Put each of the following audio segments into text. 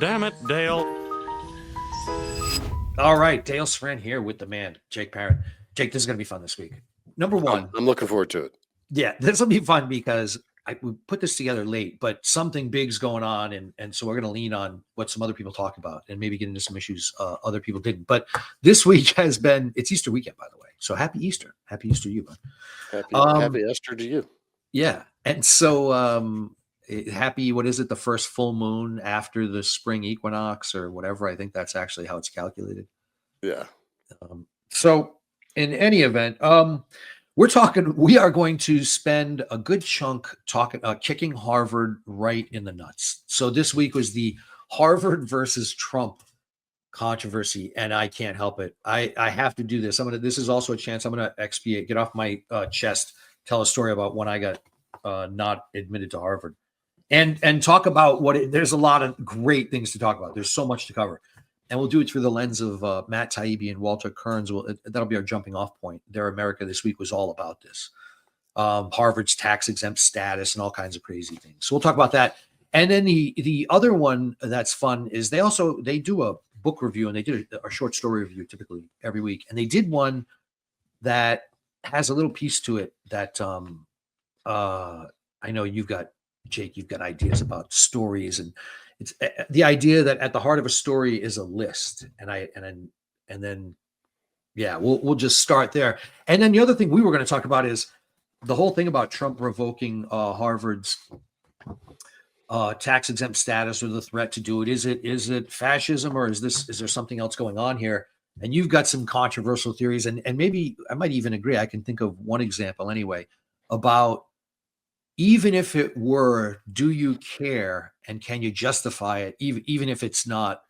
damn it, Dale. All right, Dale Sevan here with the man, Jake Parent. Jake, this is going to be fun this week. Number one. I'm looking forward to it. Yeah, this will be fun because we put this together late, but something big's going on. And so we're going to lean on what some other people talk about and maybe get into some issues other people didn't. But this week it's Easter weekend, by the way. So happy Easter. Happy Easter to you, bud. Happy Easter to you. Yeah. And so happy, what is it? The first full moon after the spring equinox or whatever. I think that's actually how it's calculated. Yeah. So in any event, we are going to spend a good chunk kicking Harvard right in the nuts. So this week was the Harvard versus Trump controversy, and I can't help it. I have to do this. This is also a chance I'm going to expiate, get off my chest, tell a story about when I got not admitted to Harvard, and talk about there's a lot of great things to talk about. There's so much to cover. And we'll do it through the lens of Matt Taibbi and Walter Kearns. That'll be our jumping off point. Their America This Week was all about this. Harvard's tax-exempt status and all kinds of crazy things. So we'll talk about that. And then the other one that's fun is they do a book review, and they did a short story review typically every week. And they did one that has a little piece to it that I know you've got ideas about stories, and it's the idea that at the heart of a story is a list. And then we'll just start there. And then the other thing we were going to talk about is the whole thing about Trump revoking Harvard's tax exempt status, or the threat to do it. Is it fascism, or is there something else going on here? And you've got some controversial theories, and maybe I might even agree. I can think of one example anyway about, even if it were, do you care, and can you justify it, even if he's not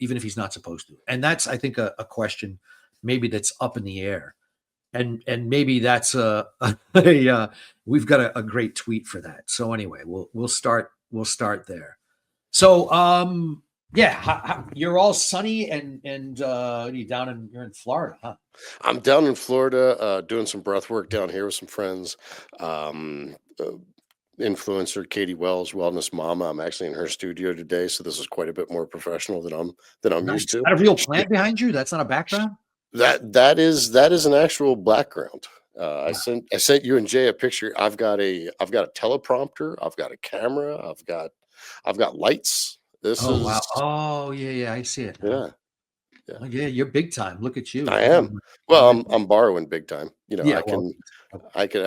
supposed to? And that's, I think, a question maybe that's up in the air, and maybe that's we've got a great tweet for that. So anyway, we'll start there. So you're all sunny and you're in Florida, huh? I'm down in Florida doing some breath work down here with some friends. Influencer Katie Wells, Wellness Mama. I'm actually in her studio today, so this is quite a bit more professional than I'm used to. Is that a real plant behind you? That's not a background? That is an actual background. I sent you and Jay a picture. I've got a teleprompter. I've got a camera. I've got lights. Wow. Oh yeah, I see it. Yeah. Oh, yeah, you're big time. Look at you. I am. Well, I'm borrowing big time. I can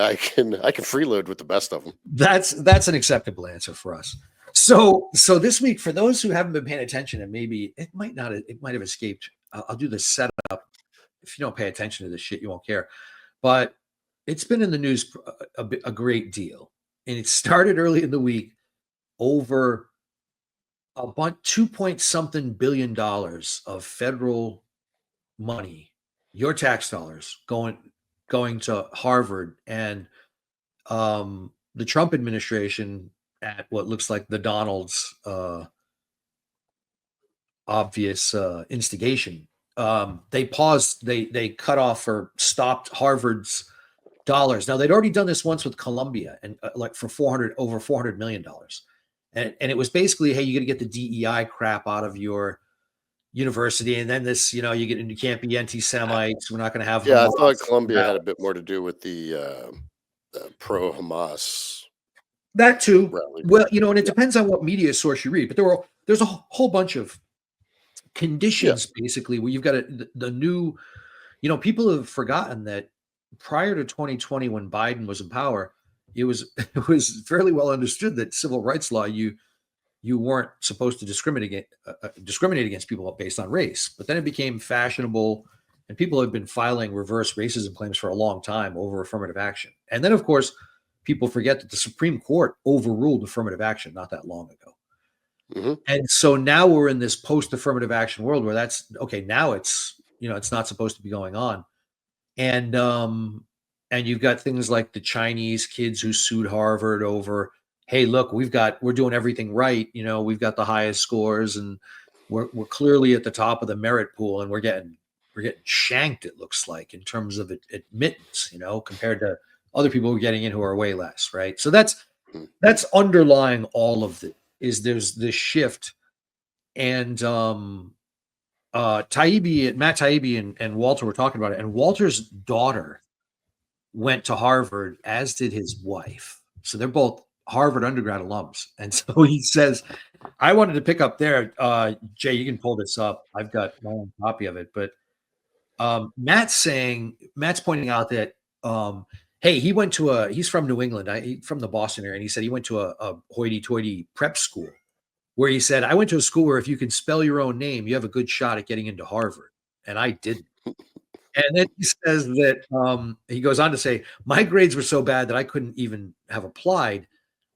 freeload with the best of them. That's an acceptable answer for us. So this week, for those who haven't been paying attention, and maybe it might have escaped. I'll do the setup. If you don't pay attention to this shit, you won't care. But it's been in the news a great deal, and it started early in the week over about $2 billion of federal money, your tax dollars, going to Harvard, and the Trump administration, at what looks like the Donald's obvious instigation, they cut off or stopped Harvard's dollars. Now, they'd already done this once with Columbia, and for over $400 million. And it was basically, hey, you got to get the DEI crap out of your university, and then this, you can't be anti-Semites. We're not going to have. Yeah, I thought Columbia had a bit more to do with the pro-Hamas. That too. Rally. Well, and it depends on what media source you read, but there's a whole bunch of conditions basically where you've got the new. People have forgotten that prior to 2020, when Biden was in power, it was fairly well understood that civil rights law, you weren't supposed to discriminate against people based on race. But then it became fashionable, and people have been filing reverse racism claims for a long time over affirmative action. And then, of course, people forget that the Supreme Court overruled affirmative action not that long ago. Mm-hmm. And so now we're in this post-affirmative action world where that's okay. Now it's not supposed to be going on, and you've got things like the Chinese kids who sued Harvard over, hey, look, we're doing everything right. We've got the highest scores, and we're clearly at the top of the merit pool, and we're getting shanked, it looks like, in terms of admittance, compared to other people who are getting in who are way less, right? So that's underlying all of it, is there's this shift and Matt Taibbi and Walter were talking about it, and Walter's daughter went to Harvard, as did his wife. So they're both Harvard undergrad alums. And so he says, I wanted to pick up there. Jay, you can pull this up. I've got my own copy of it. But Matt's pointing out that, hey, he's from New England, from the Boston area. And he said he went to a hoity toity prep school where he said, I went to a school where if you can spell your own name, you have a good shot at getting into Harvard. And I didn't. And then he says that he goes on to say, my grades were so bad that I couldn't even have applied.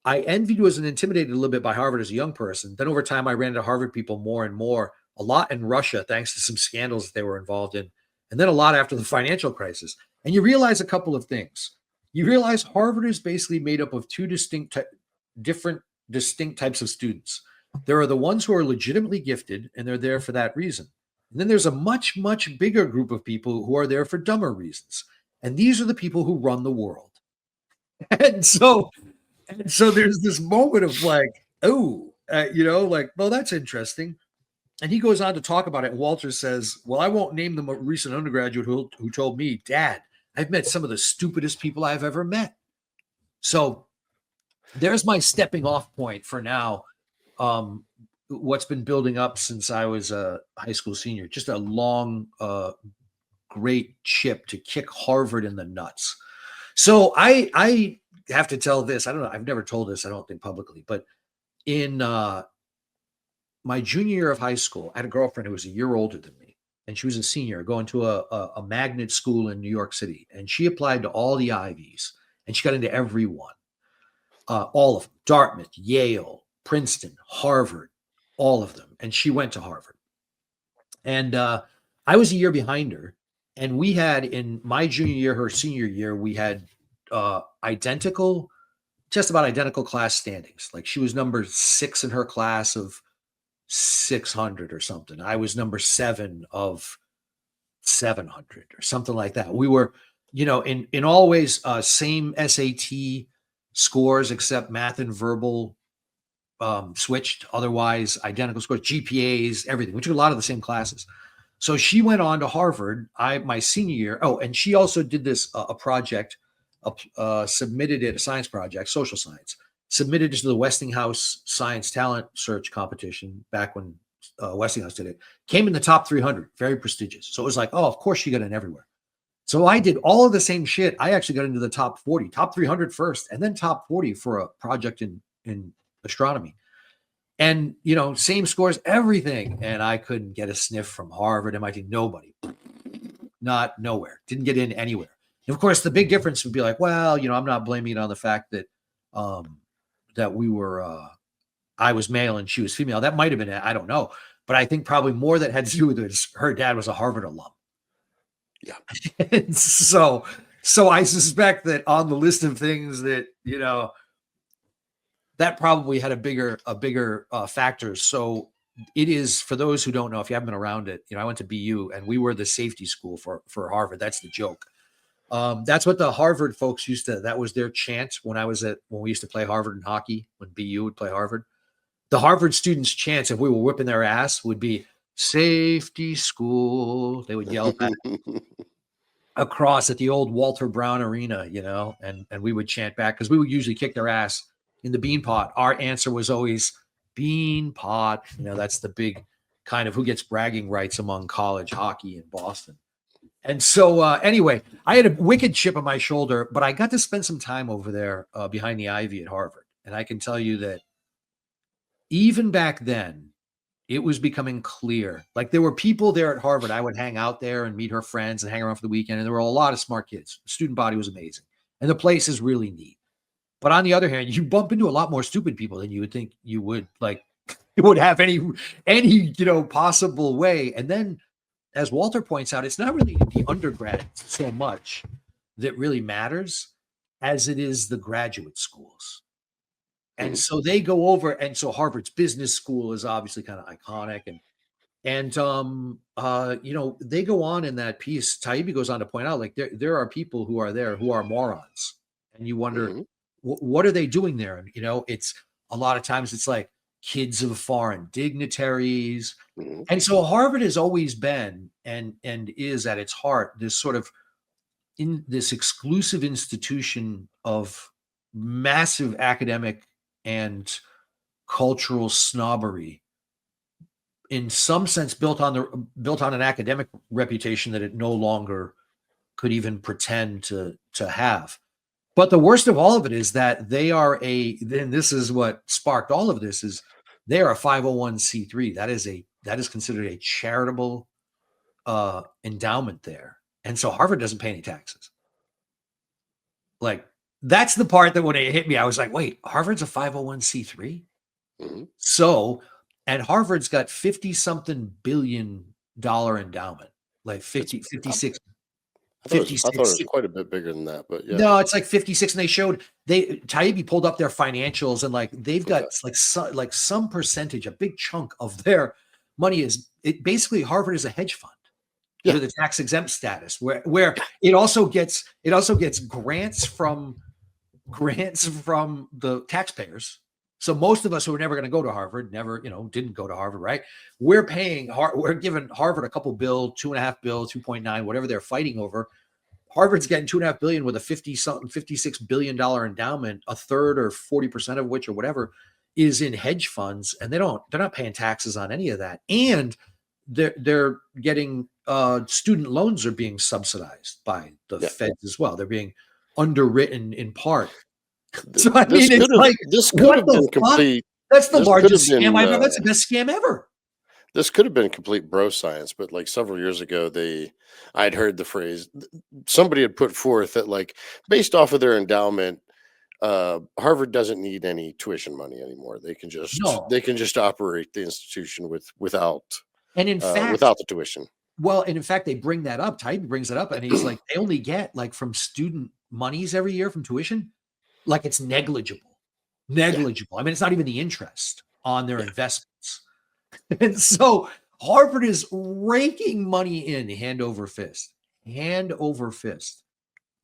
I envied, was and intimidated a little bit by Harvard as a young person. Then over time, I ran into Harvard people more and more, a lot in Russia, thanks to some scandals that they were involved in, and then a lot after the financial crisis. And you realize a couple of things. You realize Harvard is basically made up of two distinct types of students. There are the ones who are legitimately gifted, and they're there for that reason. And then there's a much, much bigger group of people who are there for dumber reasons. And these are the people who run the world. And so there's this moment of like, oh, like, well, that's interesting. And he goes on to talk about it. And Walter says, well, I won't name the recent undergraduate who told me, Dad, I've met some of the stupidest people I've ever met. So there's my stepping off point for now. What's been building up since I was a high school senior, just a long, great chip to kick Harvard in the nuts. So I have to tell this. I don't know. I've never told this, I don't think, publicly, but in my junior year of high school, I had a girlfriend who was a year older than me, and she was a senior going to a magnet school in New York City. And she applied to all the Ivies, and she got into every one, all of them, Dartmouth, Yale, Princeton, Harvard, all of them. And she went to Harvard. And I was a year behind her. And we had, in my junior year, her senior year, we had just about identical class standings. Like she was number 6 in her class of 600 or something. I was number 7 of 700 or something like that. We were, in all ways, same SAT scores, except math and verbal switched. Otherwise, identical scores, GPAs, everything. We took a lot of the same classes. So she went on to Harvard. My senior year. Oh, and she also did this a project, submitted it, a science project, social science, submitted it to the Westinghouse Science Talent Search competition back when Westinghouse did it. Came in the top 300, very prestigious. So it was like, oh, of course she got in everywhere. So I did all of the same shit. I actually got into the top 40, top 300 first, and then top 40 for a project in astronomy. And, same scores, everything. And I couldn't get a sniff from Harvard, MIT, nobody. Nowhere. Didn't get in anywhere. And of course, the big difference would be like, well, I'm not blaming it on the fact that that we were, I was male and she was female. That might have been it. I don't know. But I think probably more that had to do with it is her dad was a Harvard alum. Yeah. And so I suspect that on the list of things that, that probably had a bigger factor. So it is, for those who don't know, if you haven't been around it, I went to BU and we were the safety school for Harvard. That's the joke. That's what the Harvard folks that was their chant when we used to play Harvard in hockey, when BU would play Harvard. The Harvard students' chants, if we were whipping their ass, would be safety school. They would yell that across at the old Walter Brown Arena, and we would chant back because we would usually kick their ass in the bean pot. Our answer was always bean pot. That's the big kind of who gets bragging rights among college hockey in Boston. And so anyway, I had a wicked chip on my shoulder, but I got to spend some time over there behind the Ivy at Harvard. And I can tell you that even back then, it was becoming clear. Like there were people there at Harvard. I would hang out there and meet her friends and hang around for the weekend. And there were a lot of smart kids. The student body was amazing. And the place is really neat. But on the other hand, you bump into a lot more stupid people than you would think you would. Like it would have any possible way. And then, as Walter points out, it's not really the undergrad so much that really matters as it is the graduate schools. And so they go over, and so Harvard's business school is obviously kind of iconic, and they go on in that piece. Taibbi goes on to point out, like there are people who are there who are morons, and you wonder what are they doing there? And it's a lot of times it's like, kids of foreign dignitaries. Mhm. And so Harvard has always been and is at its heart this sort of in this exclusive institution of massive academic and cultural snobbery, in some sense built on an academic reputation that it no longer could even pretend to have. But the worst of all of it is that they are and this is what sparked all of this, is they are a 501c3. That is considered a charitable endowment there. And so Harvard doesn't pay any taxes. Like, that's the part that when it hit me, I was like, wait, Harvard's a 501c3? Mhm. So, and Harvard's got 50 something $billion endowment, like It's 50, I 56, I thought it 56. was quite a bit bigger than that, but yeah. No, it's like 56. And they showed Taibbi pulled up their financials, and like they've got Okay. like some percentage, a big chunk of their money is it basically Harvard is a hedge fund Yeah. with a tax exempt status where it also gets grants from the taxpayers. So most of us who are never going to go to Harvard, never, didn't go to Harvard, right? We're giving Harvard a couple bill, 2.5 bill, 2.9, whatever they're fighting over. Harvard's getting 2.5 billion with a 56 billion dollar endowment, a third or 40% of which or whatever is in hedge funds, and they're not paying taxes on any of that. And they're getting student loans are being subsidized by the Yeah. feds as well. They're being underwritten in part. Th So I mean, it's like, this could what have the been fuck? complete That's the this could have largest scam been, I've ever. That's the best scam ever. this could have been complete bro science, but, like, several years ago, I'd heard the phrase somebody had put forth that, like, based off of their endowment, Harvard doesn't need any tuition money anymore. No, They can just operate the institution and in fact, without the tuition. well, and in fact, they bring that up. Type brings it up, and he's like, they only get like from student monies every year from tuition, like it's negligible, Yeah, negligible. I mean, it's not even the interest on their yeah. investments. And so Harvard is raking money in hand over fist, hand over fist.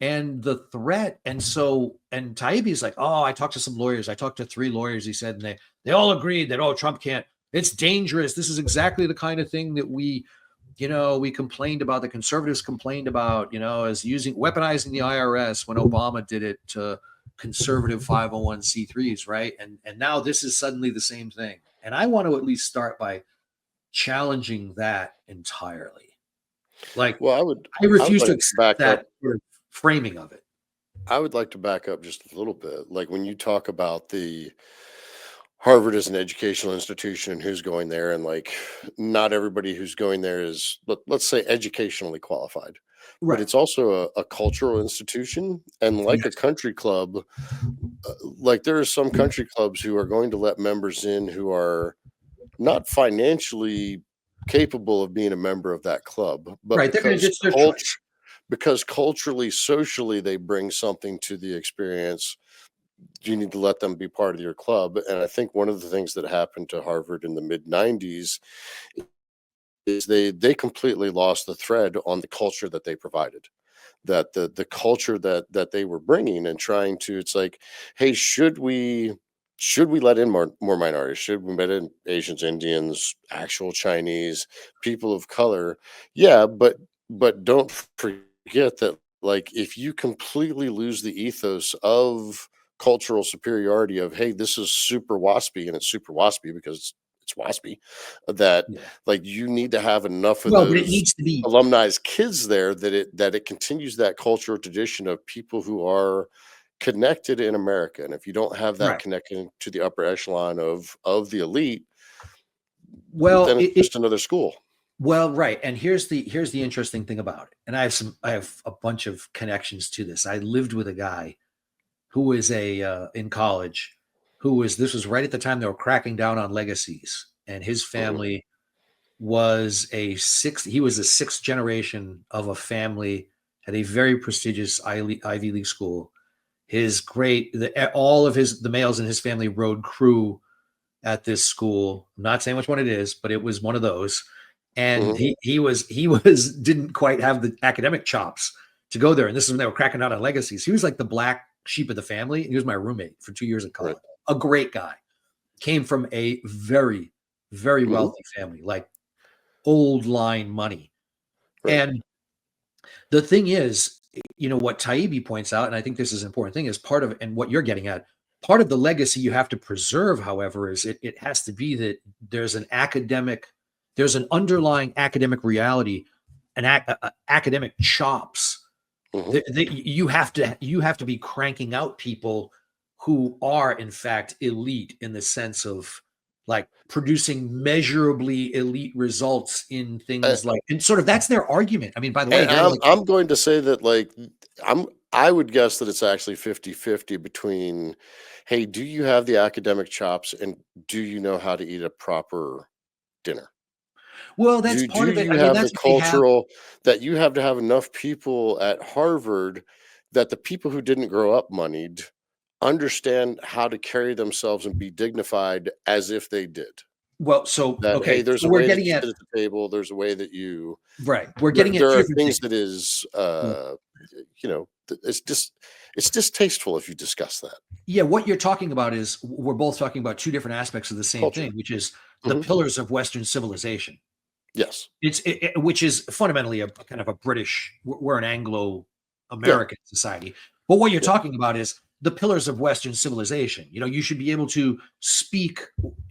And the threat, and Taibbi is like, oh, I talked to some lawyers. I talked to 3 lawyers, he said, and they all agreed that, oh, Trump can't, it's dangerous. This is exactly the kind of thing that we complained about, the conservatives complained about, as weaponizing the IRS when Obama did it to conservative 501c3s, right? And now this is suddenly the same thing. And I want to at least start by challenging that entirely. Like, Well, I I would refuse to like to accept back up. that sort of framing of it. I would like to back up just a little bit. Like, when you talk about the Harvard as an educational institution and who's going there, and, like, not everybody who's going there is, let's say, educationally qualified, but Right. it's also a cultural institution, and like a Yes. country club. Like, there are some country clubs who are going to let members in who are not financially capable of being a member of that club, but Right. They're going to ditch their choice. because culturally, socially, they bring something to the experience. You need to let them be part of your club. And I think one of the things that happened to Harvard in the mid '90s is they completely lost the thread on the culture that they provided. That the culture that they were bringing and trying to, it's like, hey, should we let in more minorities? Should we let in Asians, Indians, actual Chinese, people of color? Yeah, but don't forget that, like, if you completely lose the ethos of cultural superiority of, hey, this is super waspy, and it's super waspy because it's waspy, that, Yeah. like, you need to have enough of Well, but it those needs to be alumni's kids there that it continues that cultural tradition of people who are connected in America. And if you don't have that right. connection to the upper echelon of the elite, Well, then it's just another school. right. And here's the interesting thing about it. And I have a bunch of connections to this. I lived with a guy who was in college, this was right at the time they were cracking down on legacies, and his Mhm, family he was a sixth generation of a family at a very prestigious Ivy League school. All of the males in his family rode crew at this school. I'm not saying which one it is, but it was one of those. And mhm, he didn't quite have the academic chops to go there. And this is when they were cracking out on legacies. He was like the black sheep of the family. He was my roommate for 2 years in right. college. A great guy. came from a very, very wealthy family, like old line money. Right. And the thing is, what Taibbi points out, and I think this is an important thing, is part of, and what you're getting at, part of the legacy you have to preserve, however, is it has to be that there's an underlying academic reality, academic chops. You have to be cranking out people who are in fact elite in the sense of like producing measurably elite results in things like, and sort of that's their argument. I mean, by the way, And they're like, I'm going to say that, like, I would guess that it's actually 50-50 between, hey, do you have the academic chops and do you know how to eat a proper dinner? well, that's Do part of it. you I mean, have the that's what they have. cultural that you have to have enough people at Harvard that the people who didn't grow up moneyed understand how to carry themselves and be dignified as if they did? Well, so That, hey, okay, there's so a we're way that getting you at, sit at the table, there's a way that you right. We're getting at there two are different things things. that is, Mm. it's distasteful if you discuss that. Yeah, what you're talking about is we're both talking about two different aspects of the same Culture. thing, which is the Mhm. pillars of Western civilization. Yes. Which is fundamentally a kind of a British. We're an Yeah. Anglo-American society, but what you're Yeah. talking about is the pillars of Western civilization. You should be able to speak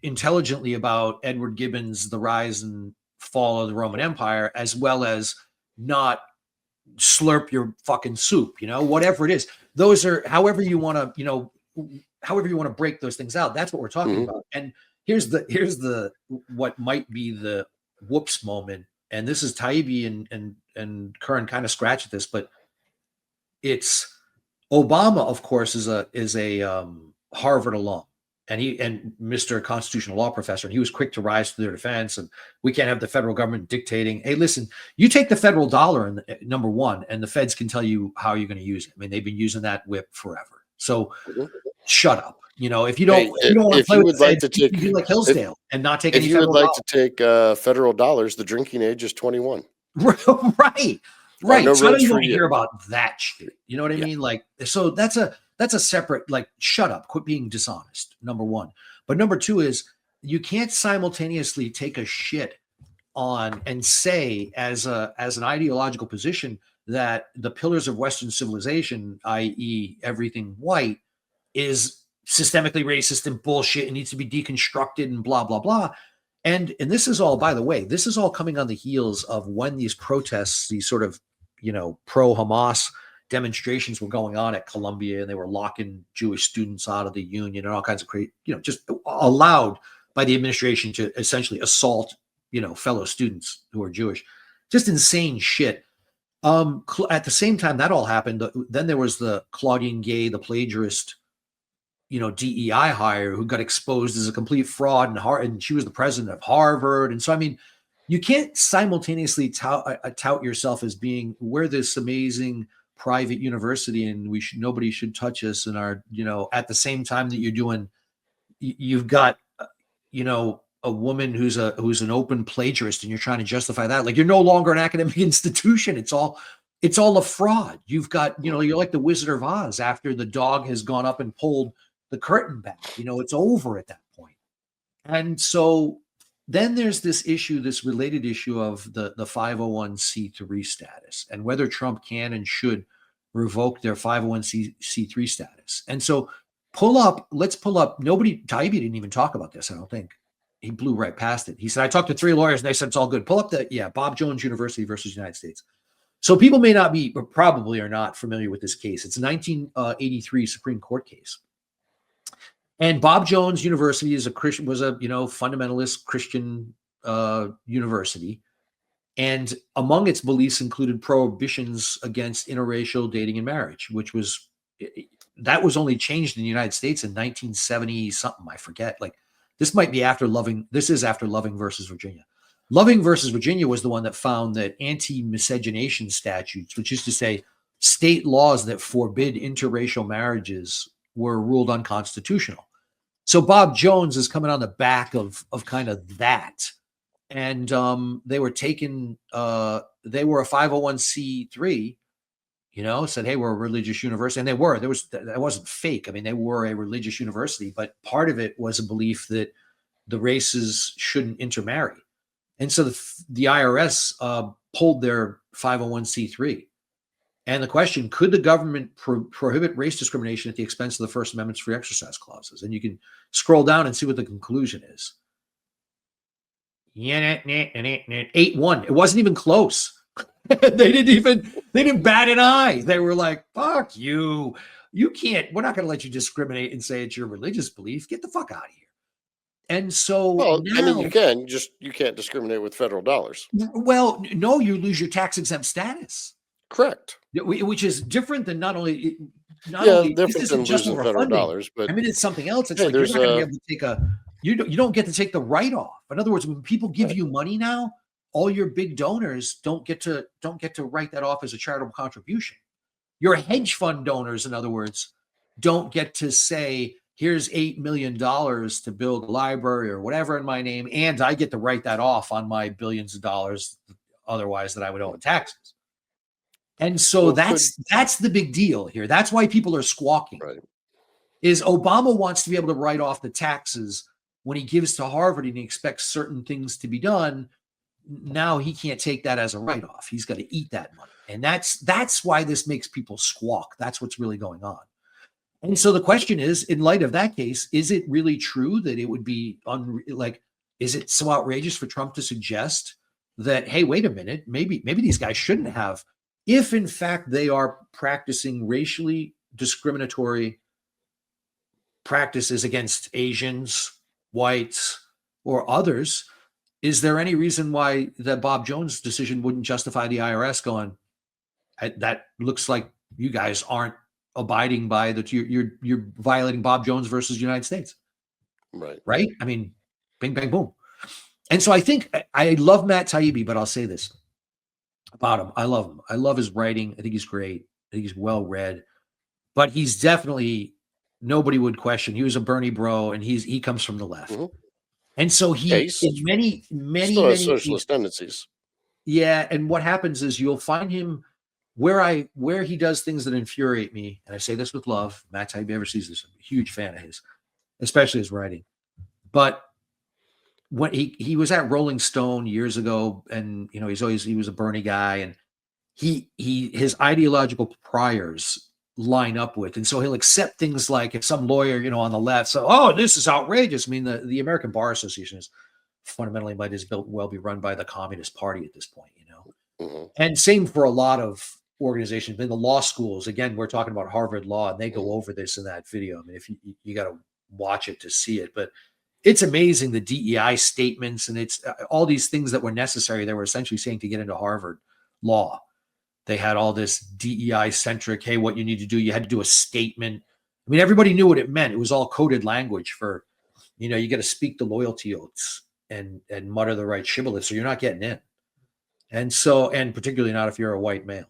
intelligently about Edward Gibbon's The Rise and Fall of the Roman Empire, as well as not slurp your fucking soup. Whatever it is. Those are however you want to break those things out. That's what we're talking Mhm. about. And here's the what might be the whoops moment. And this is Taibbi and Curran kind of scratch at this, but it's Obama, of course, is a Harvard alum, and Mr. Constitutional Law professor, and he was quick to rise to their defense. And we can't have the federal government dictating. Hey, listen, you take the federal dollar, and number one, and the feds can tell you how you're going to use it. I mean, they've been using that whip forever. So Mhm. shut up. If you don't Hey, if you don't want to if play you with the would like feds, to you can take do like if Hillsdale and not take if any you would federal like dollars. to take, federal dollars, the drinking age is 21. Right. There are no Right. So I don't roads even for want to you. hear about that shit. You know what I Yeah. mean? Like, so that's a separate, like, shut up, quit being dishonest. Number one. But number two is you can't simultaneously take a shit on and say as an ideological position that the pillars of Western civilization, i.e., everything white, is systemically racist and bullshit and needs to be deconstructed and blah blah blah. And this is all, by the way, this is all coming on the heels of when these protests, these sort of pro Hamas demonstrations were going on at Columbia, and they were locking Jewish students out of the union and all kinds of crazy, just allowed by the administration to essentially assault fellow students who are Jewish. Just insane shit. At the same time that all happened, then there was the Claudine Gay, the plagiarist, DEI hire, who got exposed as a complete fraud, and she was the president of Harvard. And so, I mean, you can't simultaneously tout yourself as being, we're this amazing private university and nobody should touch us, and at the same time that you've got a woman who's an open plagiarist, and you're trying to justify that. Like, you're no longer an academic institution. It's all a fraud. You've got, you're like the Wizard of Oz after the dog has gone up and pulled the curtain back. It's over at that point. And so then there's this related issue of the 501c3 status, and whether Trump can and should revoke their 501c3 status. And so let's pull up. Taibbi didn't even talk about this, I don't think. He blew right past it. He said, I talked to 3 lawyers and they said it's all good. Pull up Bob Jones University versus United States. So people may not be, or probably are not familiar with this case. It's a 1983 Supreme Court case. And Bob Jones University was a fundamentalist Christian university. And among its beliefs included prohibitions against interracial dating and marriage, that was only changed in the United States in 1970 something. I forget. Like, this might be after Loving. This is after Loving versus Virginia. Loving versus Virginia was the one that found that anti-miscegenation statutes, which is to say state laws that forbid interracial marriages, were ruled unconstitutional. So Bob Jones is coming on the back of kind of that. And they were a 501c3. said, hey, we're a religious university. And they were. That wasn't fake. I mean, they were a religious university, but part of it was a belief that the races shouldn't intermarry. And so the IRS pulled their 501c3. And the question, could the government prohibit race discrimination at the expense of the First Amendment's free exercise clauses? And you can scroll down and see what the conclusion is. 8-1. It wasn't even close. They didn't bat an eye. They were like, fuck you. You can't, we're not going to let you discriminate and say it's your religious belief. Get the fuck out of here. And so Well, now, I mean, you can't discriminate with federal dollars. well, no, you lose your tax exempt status. Correct. Which is different than not only Different this isn't than just losing over federal funding. dollars, but I mean, it's something else. It's hey, like you're there's not going to be able to take you don't get to take the write-off. In other words, when people give Right. you money now, all your big donors don't get to write that off as a charitable contribution. Your hedge fund donors, in other words, don't get to say, here's $8 million to build a library or whatever in my name, and I get to write that off on my billions of dollars otherwise that I would owe in taxes. And so Well, that's the big deal here. That's why people are squawking. right. Is Obama wants to be able to write off the taxes when he gives to Harvard and he expects certain things to be done. Now he can't take that as a write-off. He's got to eat that money. And that's why this makes people squawk. That's what's really going on. And so the question is, in light of that case, is it really true that it would be is it so outrageous for Trump to suggest that, hey, wait a minute, maybe these guys shouldn't have, if in fact they are practicing racially discriminatory practices against Asians, whites, or others, is there any reason why the Bob Jones decision wouldn't justify the IRS going, that looks like you guys aren't abiding by that, you're violating Bob Jones versus United States. Right? I mean, bing, bang, boom. And so I think I love Matt Taibbi, but I'll say this about him. I love him. I love his writing. I think he's great. I think he's well read, but he's definitely, nobody would question. He was a Bernie bro, and he comes from the left. Mm-hmm. And so he, in many still has socialist tendencies. Yeah. And what happens is you'll find him where he does things that infuriate me. And I say this with love. Matt Taibbi ever sees this, I'm a huge fan of his, especially his writing. But when he was at Rolling Stone years ago, and he was a Bernie guy, and his ideological priors line up with, and so he'll accept things like, if some lawyer on the left, so, oh, this is outrageous. I mean, the American Bar Association is fundamentally might as well be run by the Communist Party at this point, Mm-hmm. And same for a lot of organizations. In the law schools, again, we're talking about Harvard Law, and they go over this in that video. I mean, if you got to watch it to see it, but it's amazing, the DEI statements, and it's all these things that were necessary. They were essentially saying to get into Harvard Law. They had all this DEI centric, hey, what you need to do, you had to do a statement. I mean, everybody knew what it meant. It was all coded language for, you got to speak the loyalty oaths and mutter the right shibboleths, so you're not getting in. And so, and particularly not if you're a white male.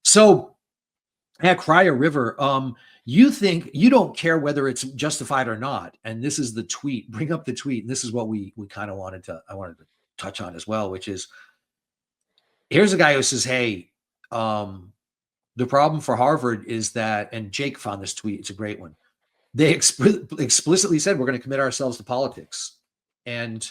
So at Crier River, you don't care whether it's justified or not. And this is the tweet, bring up the tweet. And this is what I wanted to touch on as well, which is, here's a guy who says, hey, the problem for Harvard is that, and Jake found this tweet, it's a great one. They explicitly said, we're going to commit ourselves to politics, and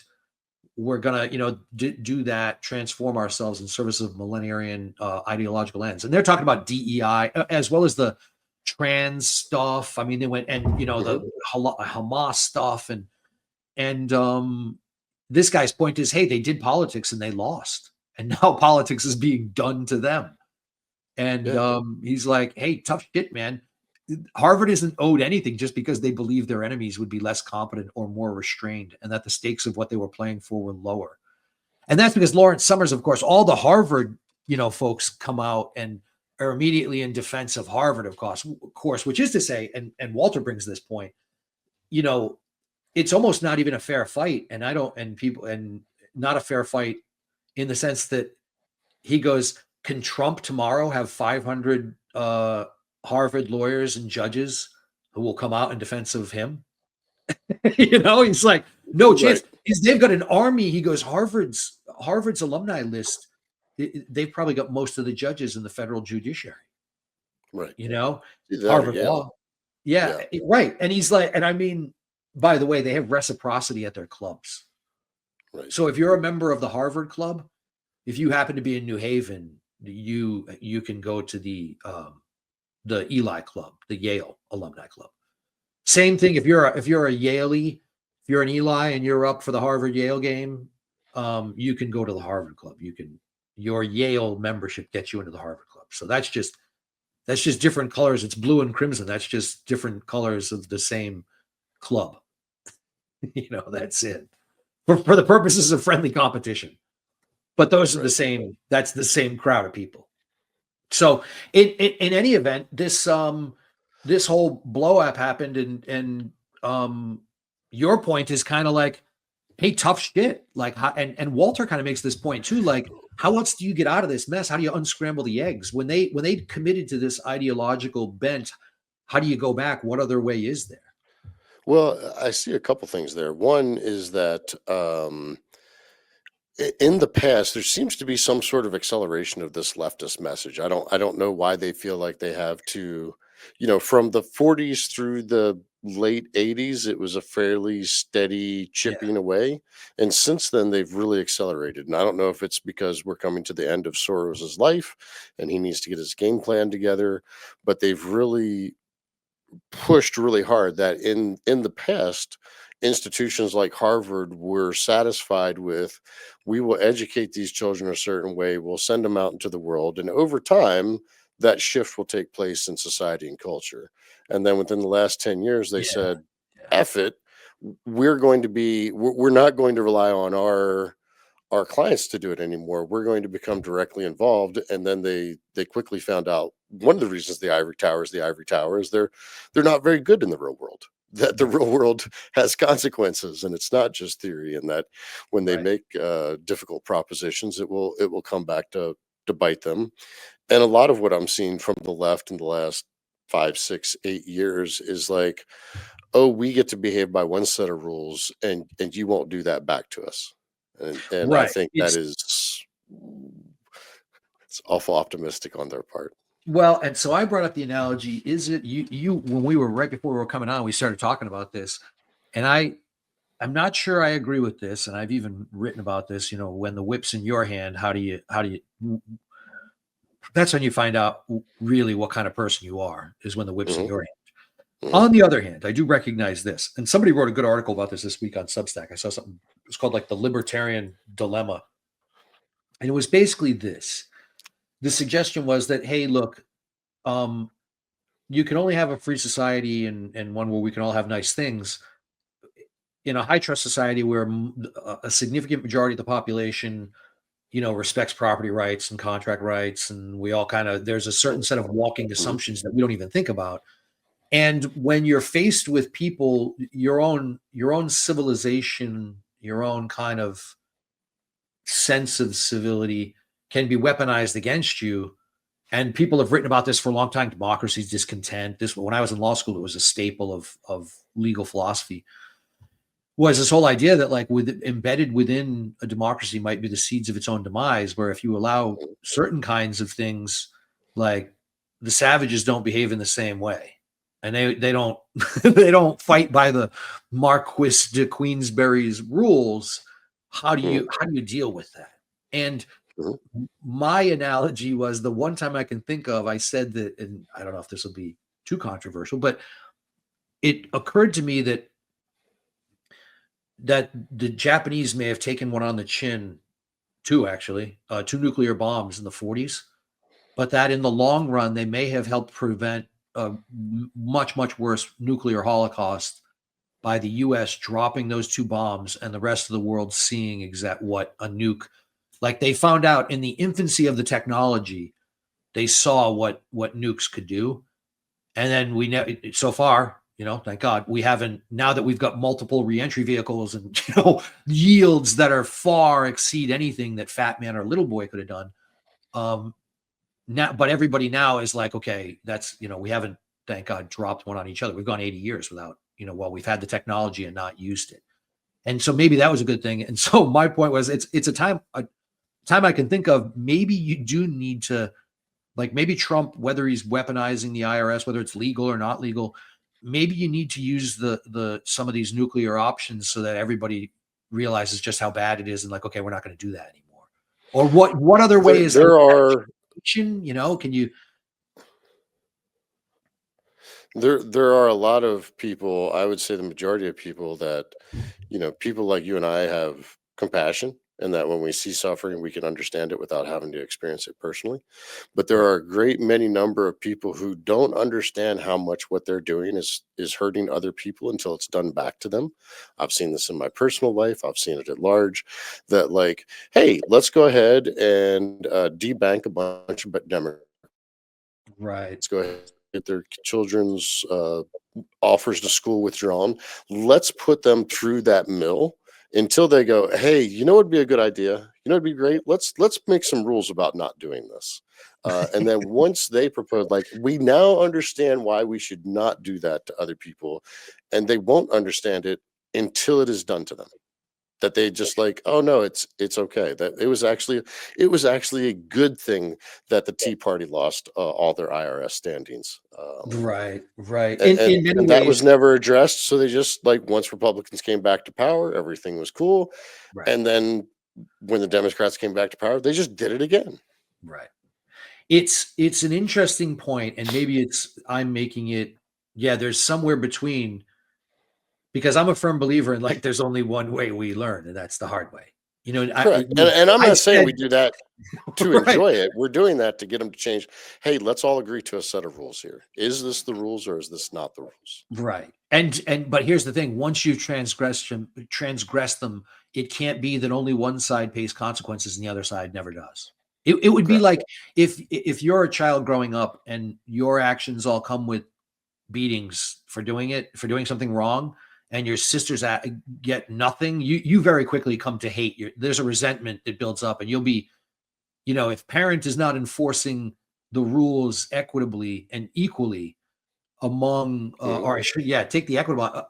we're going to, do that, transform ourselves in service of millenarian ideological ends. And they're talking about DEI as well as the trans stuff. I mean, they went and, the Hamas stuff, and this guy's point is, hey, they did politics and they lost, and now politics is being done to them. And he's like, hey, tough shit, man. Harvard isn't owed anything just because they believe their enemies would be less competent or more restrained, and that the stakes of what they were playing for were lower. And that's because Lawrence Summers, of course, all the Harvard, folks come out and are immediately in defense of Harvard, of course, which is to say, and Walter brings this point, it's almost not even a fair fight. And not a fair fight in the sense that he goes, can Trump tomorrow have 500 Harvard lawyers and judges who will come out in defense of him? He's like, no chance. Right. They've got an army. He goes, Harvard's alumni list, they've probably got most of the judges in the federal judiciary. Right. you know, Either that or Harvard Yale. Law. Yeah, Yeah. right. And he's like, and I mean, by the way, they have reciprocity at their clubs. Right. So if you're a member of the Harvard Club, if you happen to be in New Haven, you can go to the Eli Club, the Yale Alumni Club. Same thing if you're a Yaley, if you're an Eli and you're up for the Harvard Yale game, you can go to the Harvard Club. Your Yale membership gets you into the Harvard Club. So that's just different colors. It's blue and crimson. That's just different colors of the same club. That's it. For the purposes of friendly competition. But those are the Right. same. That's the same crowd of people. So in any event, this whole blow up happened, and your point is kind of like, hey, tough shit. Like, and Walter kind of makes this point too. Like, how else do you get out of this mess? How do you unscramble the eggs when they committed to this ideological bent? How do you go back? What other way is there? Well, I see a couple things there. One is that in the past there seems to be some sort of acceleration of this leftist message. I don't know why they feel like they have to, from the 40s through the late 80s it was a fairly steady Yeah, chipping away, and since then they've really accelerated. And I don't know if it's because we're coming to the end of Soros's life and he needs to get his game plan together, but they've really pushed really hard that in the past institutions like Harvard were satisfied with, we will educate these children a certain way, we'll send them out into the world, and over time that shift will take place in society and culture. And then within the last 10 years they yeah, said, yeah. F it, we're not going to rely on our clients to do it anymore. We're going to become directly involved. And then they quickly found out one of the reasons the ivory tower is they're not very good in the real world. That the Right, real world has consequences, and it's not just theory. And that when they right. make difficult propositions, it will come back to bite them. And a lot of what I'm seeing from the left in the last 5, 6, 8 years is like, oh, we get to behave by one set of rules, and you won't do that back to us. And I Right. think that It's is, it's awful optimistic on their part. Well, and so I brought up the analogy. Is it you when we were right before we were coming on, we started talking about this, and I'm not sure I agree with this, and I've even written about this. When the whip's in your hand, how do you? That's when you find out really what kind of person you are, is when the whip's in Hmm. your hand. Hmm. On the other hand, I do recognize this, and somebody wrote a good article about this week on Substack. I saw something. It's called like the libertarian dilemma, and it was basically this. The suggestion was that, hey, look, um, you can only have a free society and one where we can all have nice things in a high trust society where a significant majority of the population respects property rights and contract rights, and we all kind of, there's a certain set of walking Hmm. assumptions that we don't even think about. And when you're faced with people, your own civilization, your own kind of sense of civility can be weaponized against you. And people have written about this for a long time. Democracy's discontent. This, when I was in law school, it was a staple of legal philosophy. Was this whole idea that, like, embedded within a democracy might be the seeds of its own demise, where if you allow certain kinds of things, like the savages don't behave in the same way, and they don't they don't fight by the Marquis de Queensberry's rules. How do you deal with that? And Hmm. my analogy was, the one time I can think of, I said that, and I don't know if this will be too controversial, but it occurred to me that the Japanese may have taken one on the chin, two actually, two nuclear bombs in the 40s, but that in the long run they may have helped prevent a much much worse nuclear holocaust by the U.S. dropping those two bombs and the rest of the world seeing exact what a nuke. Like, they found out in the infancy of the technology, they saw what nukes could do. And then we know, so far, thank God, we haven't, now that we've got multiple reentry vehicles and yields that are far exceed anything that Fat Man or Little Boy could have done. Um, Now, but everybody now is like, okay, that's, we haven't, thank God, dropped one on each other. We've gone 80 years without, well, we've had the technology and not used it. And so maybe that was a good thing. And so my point was, it's a time I can think of. Maybe you do need to Like maybe Trump, whether he's weaponizing the IRS, whether it's legal or not legal, maybe you need to use the some of these nuclear options so that everybody realizes just how bad it is and like, okay, we're not going to do that anymore. Or what other way is There are you know, can you there are a lot of people, I would say the majority of people that, people like you and I have compassion, and that when we see suffering, we can understand it without having to experience it personally. But there right, are a great many number of people who don't understand how much what they're doing is hurting other people until it's done back to them. I've seen this in my personal life. I've seen it at large. That like, hey, let's go ahead and debank a bunch of Democrats. right, Let's go ahead and get their children's offers to school withdrawn. Let's put them through that mill until they go, hey, you know what'd be a good idea? You know, it'd be great. Let's make some rules about not doing this. And then once they propose, like, we now understand why we should not do that to other people, and they won't understand it until it is done to them. That they just like, oh no, it's okay. That it was actually a good thing that the Tea Party lost all their IRS standings. right, right. And, and In many and that ways, was never addressed. So they just like, once Republicans came back to power, everything was cool. right, And then when the Democrats came back to power, they just did it again. right. It's an interesting point, and maybe it's I'm making it. Yeah, there's somewhere between because I'm a firm believer in like there's only one way we learn, and that's the hard way. You know, Correct. And I'm I not saying said we do that to right, enjoy it. We're doing that to get them to change. Hey, let's all agree to a set of rules here. Is this the rules or is this not the rules? right, and but here's the thing: once you transgress them, it can't be that only one side pays consequences and the other side never does. It would be Correct. like if you're a child growing up and your actions all come with beatings for doing something wrong, and your sisters get nothing, you very quickly come to hate there's a resentment that builds up, and you'll be, if parent is not enforcing the rules equitably and equally among Mhm. or I should yeah take the equitable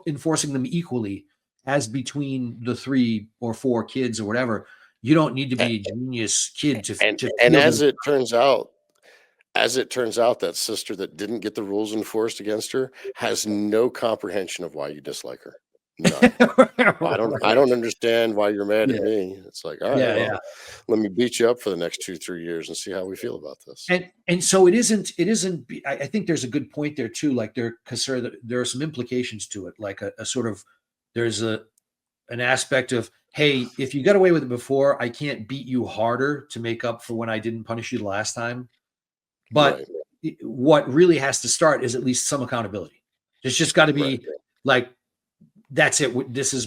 enforcing them equally as between the three or four kids or whatever. You don't need to A- be a genius kid And to and feel that. as it turns out, that sister that didn't get the rules enforced against her has no comprehension of why you dislike her. None. I Right. don't understand why you're mad at Yeah, me. It's like, all right, yeah, well, yeah. let me beat you up for the next 2, 3 years and see how we feel about this. And so I think there's a good point there too, like there are some implications to it, like a sort of there's an aspect of, hey, if you got away with it before, I can't beat you harder to make up for when I didn't punish you the last time. But Right. what really has to start is at least some accountability. There's just got to Right. be like, that's it. We're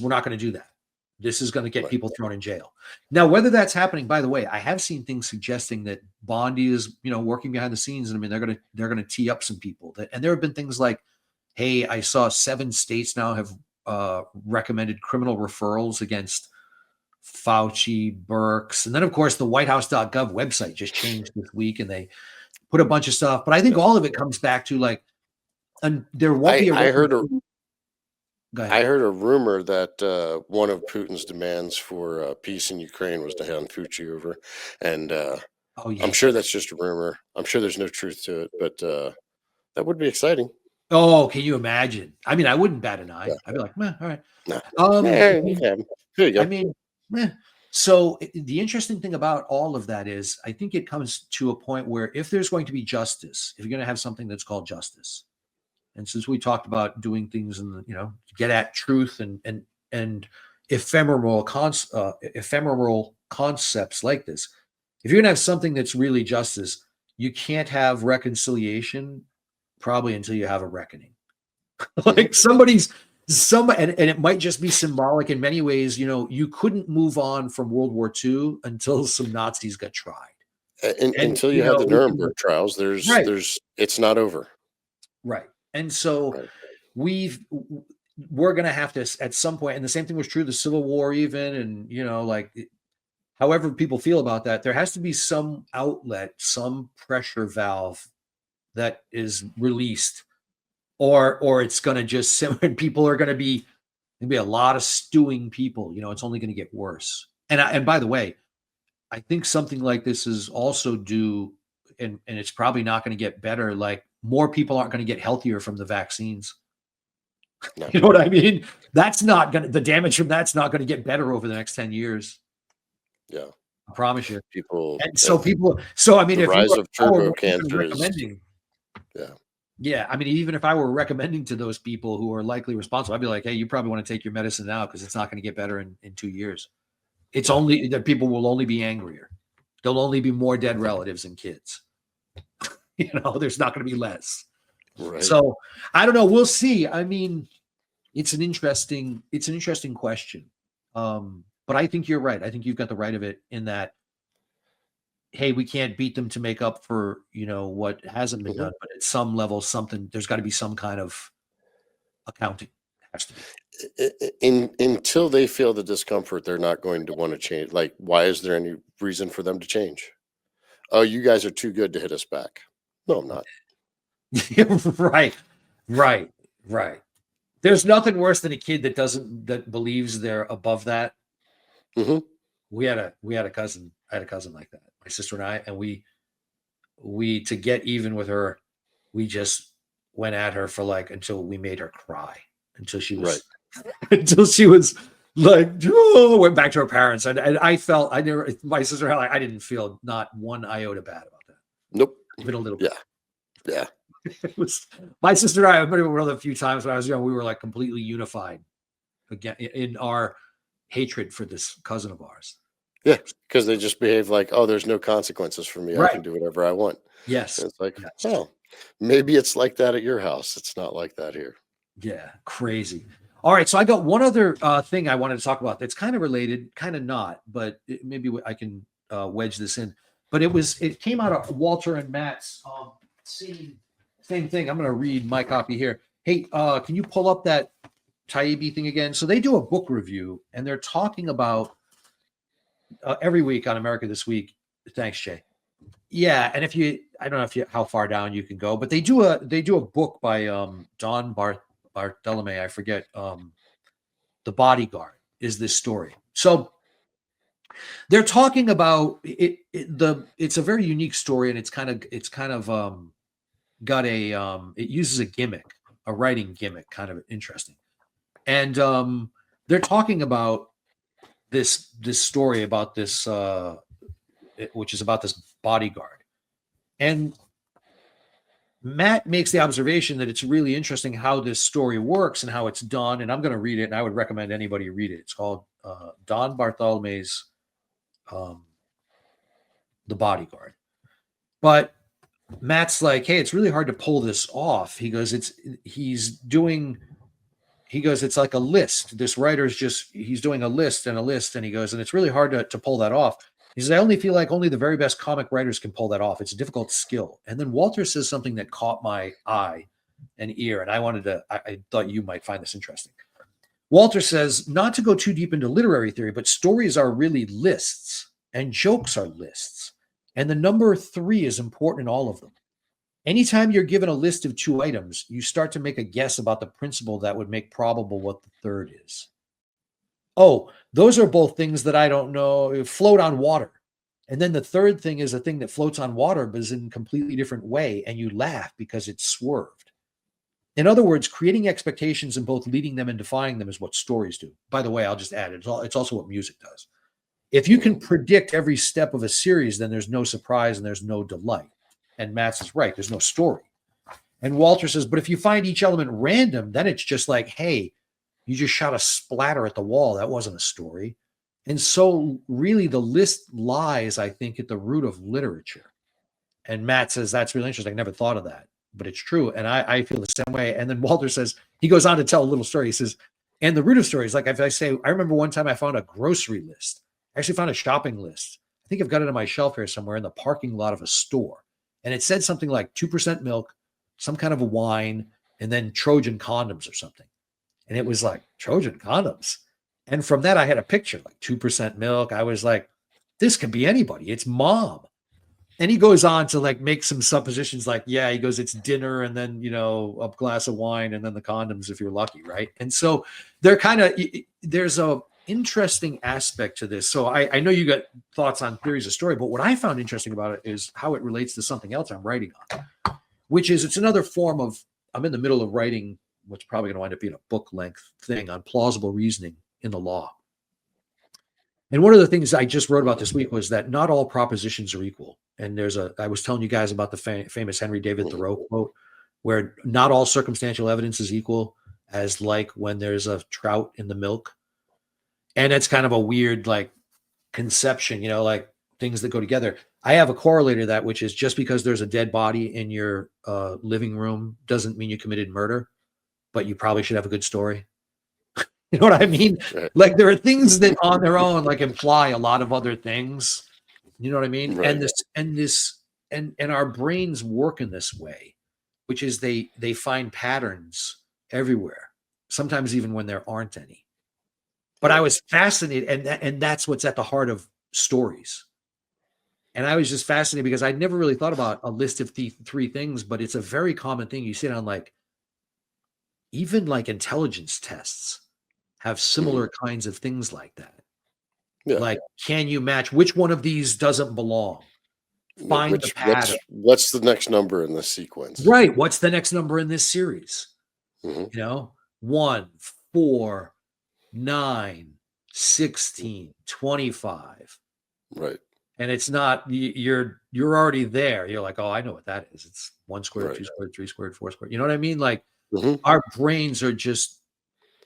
not going to do that. This is going to get Right. people thrown in jail. Now, whether that's happening, by the way, I have seen things suggesting that Bondi is, working behind the scenes. And I mean, they're going to tee up some people and there have been things like, hey, I saw 7 states now have recommended criminal referrals against Fauci, Burks. And then, of course, the whitehouse.gov website just changed this week and they put a bunch of stuff. But I think Yeah. all of it comes back to like, and there won't I be a I heard a go ahead. I heard a rumor that one of Putin's demands for peace in Ukraine was to hand Fuji over, and Oh, I'm yeah. sure that's just a rumor. I'm sure there's no truth to it, but that would be exciting. Oh, can you imagine? I mean, I wouldn't bat an eye. Yeah. I'd be like, "Meh, all right." No. I Yeah, you mean can. Here you I go. mean, meh. So, the interesting thing about all of that is I think it comes to a point where if there's going to be justice, if you're gonna have something that's called justice, and since we talked about doing things in the, to get at truth and ephemeral concepts like this, if you're gonna have something that's really justice, you can't have reconciliation probably until you have a reckoning. Hmm. Like and it might just be symbolic in many ways. You couldn't move on from World War II until some Nazis got tried. And Until you have the we can Nuremberg trials, there's right, there's it's not over. right. And so Right. we've we're gonna have to at some point, and the same thing was true of the Civil War, even, and like however people feel about that, there has to be some outlet, some pressure valve that is released, or it's gonna just simmer and people are gonna be a lot of stewing people. It's only going to get worse. And by the way, I think something like this is also due. and it's probably not going to get better. Like more people aren't going to get healthier from the vaccines. No. You know what I mean? That's not going to, the damage from that's not going to get better over the next 10 years. Yeah. I promise you. People, And so so I mean, the if rise you of were turbo even cancer is, recommending, yeah. yeah, I mean, even if I were recommending to those people who are likely responsible, I'd be like, hey, you probably want to take your medicine now because it's not going to get better in 2 years. It's only that people will only be angrier. There'll only be more dead relatives and kids. You know, there's not going to be less. Right. So I don't know. We'll see. I mean, it's an interesting question. But I think you're right. I think you've got the right of it in that, hey, we can't beat them to make up for, you know, what hasn't been done, but at some level, there's got to be some kind of accounting. Has to be. Until they feel the discomfort, they're not going to want to change. Like, why is there any reason for them to change? Oh, you guys are too good to hit us back. No, I'm not. Right. There's nothing worse than a kid that believes they're above that. Mm-hmm. We had a cousin. I had a cousin like that. My sister and I, and we to get even with her, we just went at her for like until we made her cry until she was until she was like went back to her parents. And I felt my sister had I didn't feel not one iota bad about that. Nope. Even a little bit. Yeah. It was my sister and I met one of the few times when I was young. We were like completely unified again in our hatred for this cousin of ours. Yeah, because they just behave like, oh, there's no consequences for me. Right. I can do whatever I want. Yes. And it's like, yes. oh, maybe it's like that at your house. It's not like that here. Yeah, crazy. All right, so I got one other thing I wanted to talk about that's kind of related, kind of not, but maybe I can wedge this in. But it came out of Walter and Matt's same thing. I'm going to read my copy here. Hey, can you pull up that Taibbi thing again? So they do a book review, and they're talking about every week on America This Week. Thanks, Jay. Yeah, and I don't know how far down you can go, but they do a book by Don Bartolome. I forget. The Bodyguard is this story. So they're talking about it. It's a very unique story, and it's kind of got it uses a gimmick, a writing gimmick, kind of interesting. And they're talking about this story about this, which is about this bodyguard. And Matt makes the observation that it's really interesting how this story works and how it's done. And I'm going to read it, and I would recommend anybody read it. It's called Don Bartholome's The Bodyguard. But Matt's like, hey, it's really hard to pull this off. He goes, it's like a list. This writer's he's doing a list, and he goes, and it's really hard to pull that off. He says, I only feel like only the very best comic writers can pull that off. It's a difficult skill. And then Walter says something that caught my eye and ear, and I thought you might find this interesting. Walter says, not to go too deep into literary theory, but stories are really lists, and jokes are lists. And the number 3 is important in all of them. Anytime you're given a list of 2 items, you start to make a guess about the principle that would make probable what the third is. Oh, those are both things that I don't know, float on water. And then the third thing is a thing that floats on water, but is in a completely different way. And you laugh because it's swerved. In other words, creating expectations and both leading them and defying them is what stories do. By the way, I'll just add it's also what music does. If you can predict every step of a series, then there's no surprise and there's no delight. And Matt's is right. There's no story. And Walter says, but if you find each element random, then it's just like, hey, you just shot a splatter at the wall. That wasn't a story. And so really the list lies, I think, at the root of literature. And Matt says, that's really interesting. I never thought of that, but it's true. And I feel the same way. And then Walter says, he goes on to tell a little story. He says, and the root of stories, like if I say, I remember one time I found a grocery list. I actually found a shopping list. I think I've got it on my shelf here somewhere in the parking lot of a store. And it said something like 2% milk, some kind of a wine, and then Trojan condoms or something. And it was like, Trojan condoms. And from that, I had a picture, like 2% milk. I was like, this could be anybody. It's mom. And he goes on to like make some suppositions like, yeah, he goes, it's dinner and then, a glass of wine and then the condoms if you're lucky, right? And so they're kind of, there's a interesting aspect to this. So I know you got thoughts on theories of story, but what I found interesting about it is how it relates to something else I'm writing on, which is it's another form of, I'm in the middle of writing what's probably going to wind up being a book length thing on plausible reasoning in the law. And one of the things I just wrote about this week was that not all propositions are equal. And I was telling you guys about the famous Henry David Thoreau quote, where not all circumstantial evidence is equal, as like when there's a trout in the milk. And it's kind of a weird like conception, like things that go together. I have a correlator to that, which is just because there's a dead body in your living room doesn't mean you committed murder, but you probably should have a good story. You know what I mean? Right. Like there are things that on their own like imply a lot of other things. You know what I mean? Right. And our brains work in this way, which is they find patterns everywhere, sometimes even when there aren't any. But I was fascinated, and that's what's at the heart of stories. And I was just fascinated because I'd never really thought about a list of three things, but it's a very common thing. You see it on like even like intelligence tests have similar kinds of things like that. Yeah. Like, can you match which one of these doesn't belong? Find the pattern. What's the next number in the sequence? Right. What's the next number in this series? Mm-hmm. 1, 4, 9, 16, 25. Right. And it's not, you're already there. You're like, oh, I know what that is. It's 1 squared, Right. 2 squared, 3 squared, 4 squared. You know what I mean? Like Mm-hmm. our brains are just,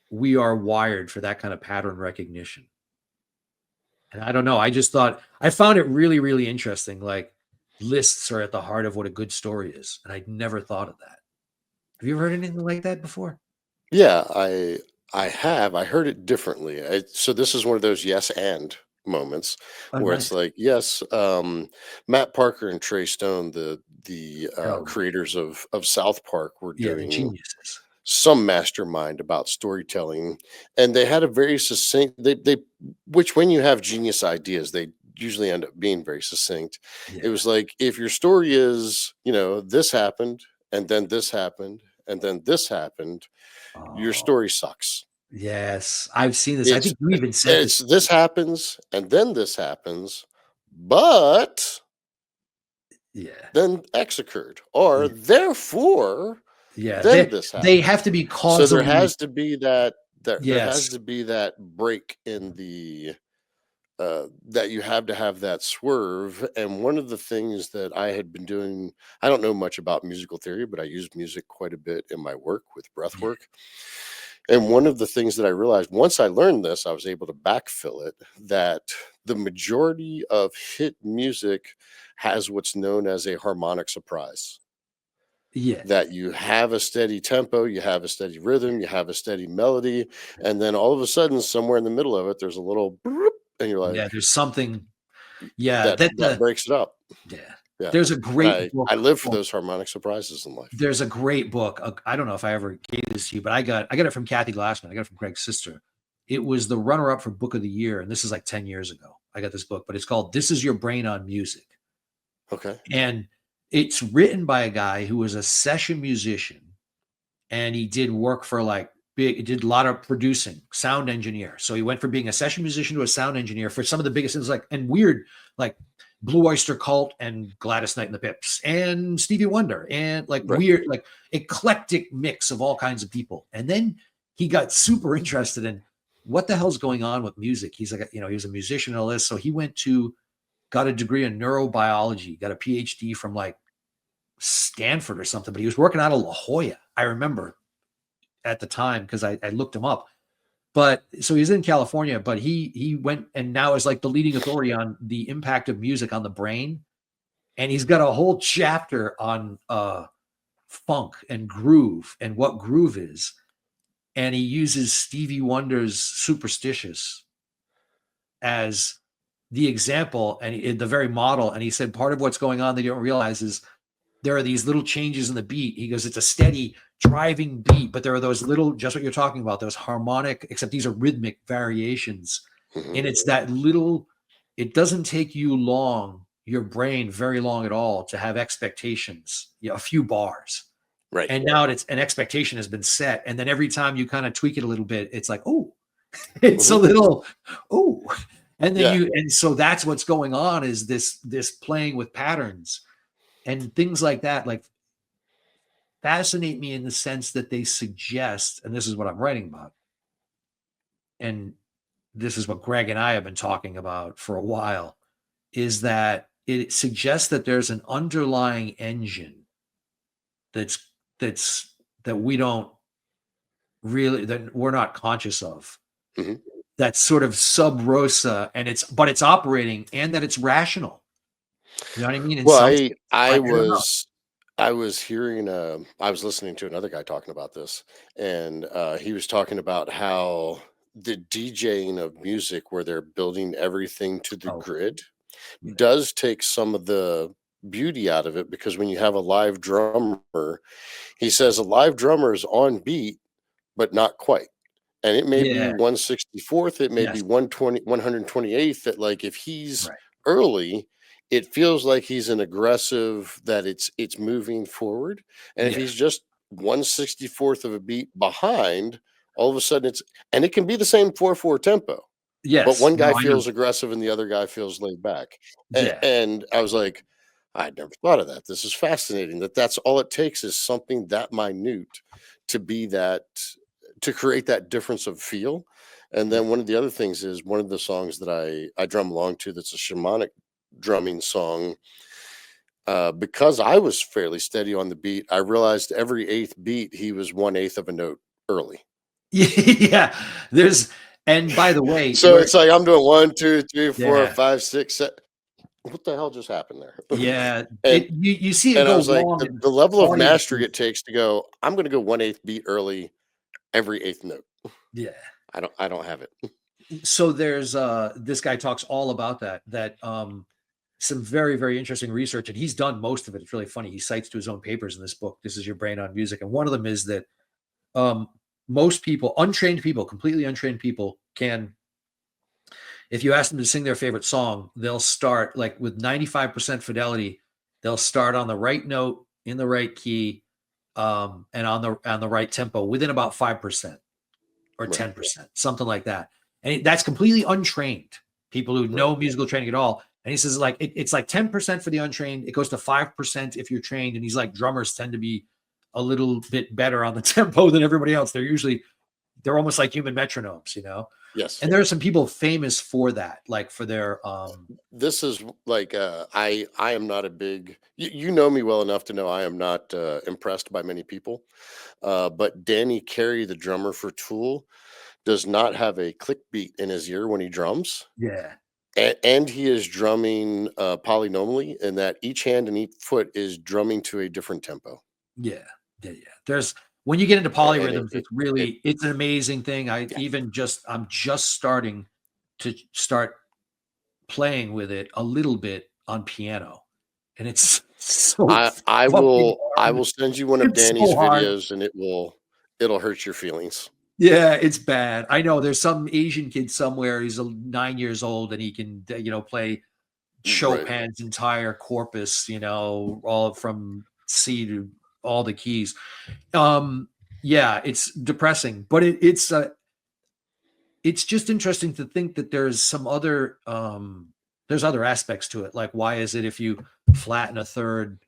we are wired for that kind of pattern recognition. And I don't know. I found it really, really interesting. Like lists are at the heart of what a good story is. And I'd never thought of that. Have you ever heard anything like that before? Yeah, I have. I heard it differently. So this is one of those yes and moments Oh, where nice. it's like, yes, Matt Parker and Trey Stone, the Oh, creators of South Park, were yeah, the doing geniuses. some mastermind about storytelling, and they had a very succinct, they which when you have genius ideas, they usually end up being very succinct. It Yeah. was like, if your story is, this happened and then this happened and then this happened, your Oh, story sucks. yes. I've seen this. I it's think you even sent this. it's this happens and then this happens, but Yeah. then X occurred, or Yeah. therefore Yeah. then this They happened. have to be So there causally. has to be that there has Yes. to be that break in the that you have to have that swerve. And one of the things that I had been doing, I don't know much about musical theory, but I use music quite a bit in my work with breath Yeah. work. And one of the things that I realized once I learned this, I was able to backfill it, that the majority of hit music has what's known as a harmonic surprise. Yeah. That you have a steady tempo, you have a steady rhythm, you have a steady melody, and then all of a sudden, somewhere in the middle of it, there's a little broop, and you're like, Yeah. There's something. Yeah. that breaks it up. Yeah. Yeah, There's a and great book. I live for those harmonic surprises in life. There's a great book. I don't know if I ever gave this to you, but I got it from Kathy Glassman. I got it from Craig's sister. It was the runner-up for Book of the Year, and this is like 10 years ago. I got this book, but it's called "This Is Your Brain on Music," Okay. and it's written by a guy who was a session musician, and he did work for like big. He did a lot of producing, sound engineer. So he went from being a session musician to a sound engineer for some of the biggest things, like and weird, like Blue Oyster Cult and Gladys Knight and the Pips and Stevie Wonder and like Right. weird, like eclectic mix of all kinds of people. And then he got super interested in what the hell's going on with music. He's like, he was a musician and all this. So he got a degree in neurobiology, got a PhD from like Stanford or something, but he was working out of La Jolla. I remember at the time because I looked him up. But so he's in California, but he went and now is like the leading authority on the impact of music on the brain. And he's got a whole chapter on funk and groove and what groove is. And he uses Stevie Wonder's Superstitious as the example and the very model. And he said part of what's going on they don't realize is there are these little changes in the beat. He goes, it's a steady driving beat, but there are those little, just what you're talking about, those harmonic, except these are rhythmic variations. Mhm. And it's that little, it doesn't take you long, your brain very long at all to have expectations, a few bars. Right. And now it's an expectation has been set. And then every time you kind of tweak it a little bit, it's like, oh, It's a little, oh, and then Yeah. and so that's what's going on, is this playing with patterns and things like that, like fascinate me in the sense that they suggest, and this is what I'm writing about, and this is what Greg and I have been talking about for a while, is that it suggests that there's an underlying engine that's that's that we don't really, that we're not conscious of, Mhm. that's sort of sub rosa, and it's operating, and that it's rational. You know what I mean? In Well, some I sense, I I don't know. was I was hearing I was listening to another guy talking about this, and he was talking about how the DJing of music, where they're building everything to the Oh, grid, yeah. does take some of the beauty out of it, because when you have a live drummer, he says a live drummer is on beat, but not quite. And it may be Yeah. 1/64th, it may Yes. be 128th, that, like, if he's Right. early, it feels like he's an aggressive, that it's moving forward, and if Yeah. he's just 1/64th of a beat behind, all of a sudden and it can be the same 4/4 tempo, but Yes. one guy No, I know. feels aggressive and the other guy feels laid back. Yeah. And I was like, "I'd never thought of that. This is fascinating that that's all it takes, is something that minute to be that, to create that difference of feel." And Yeah. then one of the other things is, one of the songs that I drum along to, that's a shamanic drumming song, because I was fairly steady on the beat, I realized every 8th beat, he was 1/8 of a note early. Yeah. There's and by the way, So we're it's like I'm doing 1, 2, 3, 4, yeah. 5, 6, what the hell just happened there? Yeah. and You see it and I go was like, wrong the in level of mastery audiences. it takes to go, I'm gonna go 1/8 beat early every 8th note. Yeah. I don't have it. So there's this guy talks all about that some very, very interesting research, and he's done most of it. It's really funny. He cites to his own papers in this book, This Is Your Brain on Music. And one of them is that um most people, untrained people, completely untrained people, can, if you ask them to sing their favorite song, they'll start like with 95% fidelity. They'll start on the right note in the right key, and on the right tempo within about 5% or Right, 10%, something like that. And that's completely untrained people who right. know musical training at all. And he says like it's like 10% for the untrained. It goes to 5% if you're trained. And he's like, drummers tend to be a little bit better on the tempo than everybody else. They're almost like human metronomes, you know? Yes. And there are some people famous for that, like for their This is like, I am not a big, you know me well enough to know I am not impressed by many people. But Danny Carey, the drummer for Tool, does not have a click beat in his ear when he drums. yeah, And he is drumming polynomally, in that each hand and each foot is drumming to a different tempo. yeah, yeah. There's when you get into And polyrhythms, it's an amazing thing. yeah. I'm just starting to start playing with it a little bit on piano, and it's so fucking I hard. will send you one of It's Danny's so hard. videos, and it'll hurt your feelings. Yeah, it's bad. I know there's some Asian kid somewhere. He's 9 years old, and he can, play Right. Chopin's entire corpus, all from C to all the keys. Um, yeah, it's depressing, but it's just interesting to think that there's other aspects to it. Like, why is it if you flatten a third,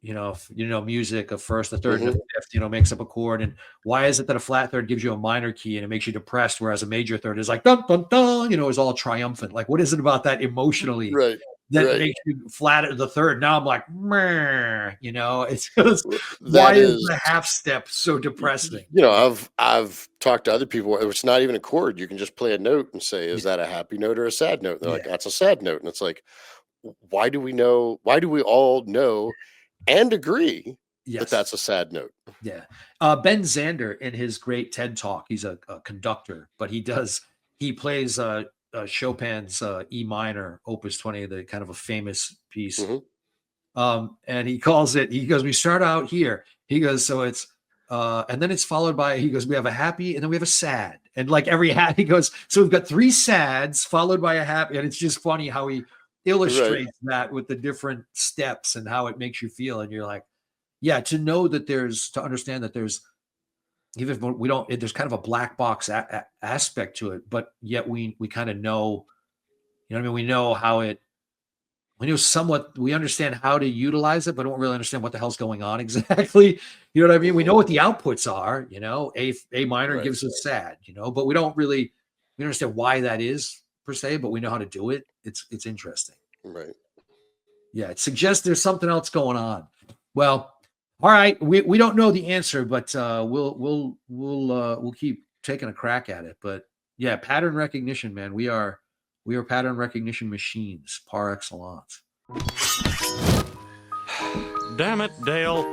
if, music, a first, a third, and a Hmm. fifth, makes up a chord. And why is it that a flat third gives you a minor key and it makes you depressed, whereas a major third is like dun dun dun, is all triumphant? Like, what is it about that emotionally Right. that Right. makes you flatter the third? Now I'm like, meh, it's just, why That is is, the half step so depressing? I've talked to other people where it's not even a chord. You can just play a note and say, Yeah, "Is that a happy note or a sad note?" And they're like, yeah, "That's a sad note." And it's like, why do we know? Why do we all know and agree that yes. that's a sad note? Yeah. Ben Zander in his great TED talk, he's a conductor, but he plays Chopin's E minor, Opus 20, the kind of a famous piece. Hmm. And he goes, we start out here. He goes, so it's, and then it's followed by, he goes, we have a happy and then we have a sad. And like every he goes, so we've got three sads followed by a happy. And it's just funny how he Right. illustrates that with the different steps and how it makes you feel. And you're like, yeah, to understand that there's even if we don't, there's kind of a black box aspect to it, but yet we kind of know, you know what I mean? We know how it, we know somewhat, we understand how to utilize it, but don't really understand what the hell's going on exactly. You know what I mean? We know what the outputs are, you know, A minor Right. gives us sad, you know, but we don't understand why that is per se, but we know how to do it. It's interesting. Right. Yeah. It suggests there's something else going on. Well, all right. We don't know the answer, but we'll keep taking a crack at it. But yeah, pattern recognition, man. We are pattern recognition machines par excellence. Damn it, Dale.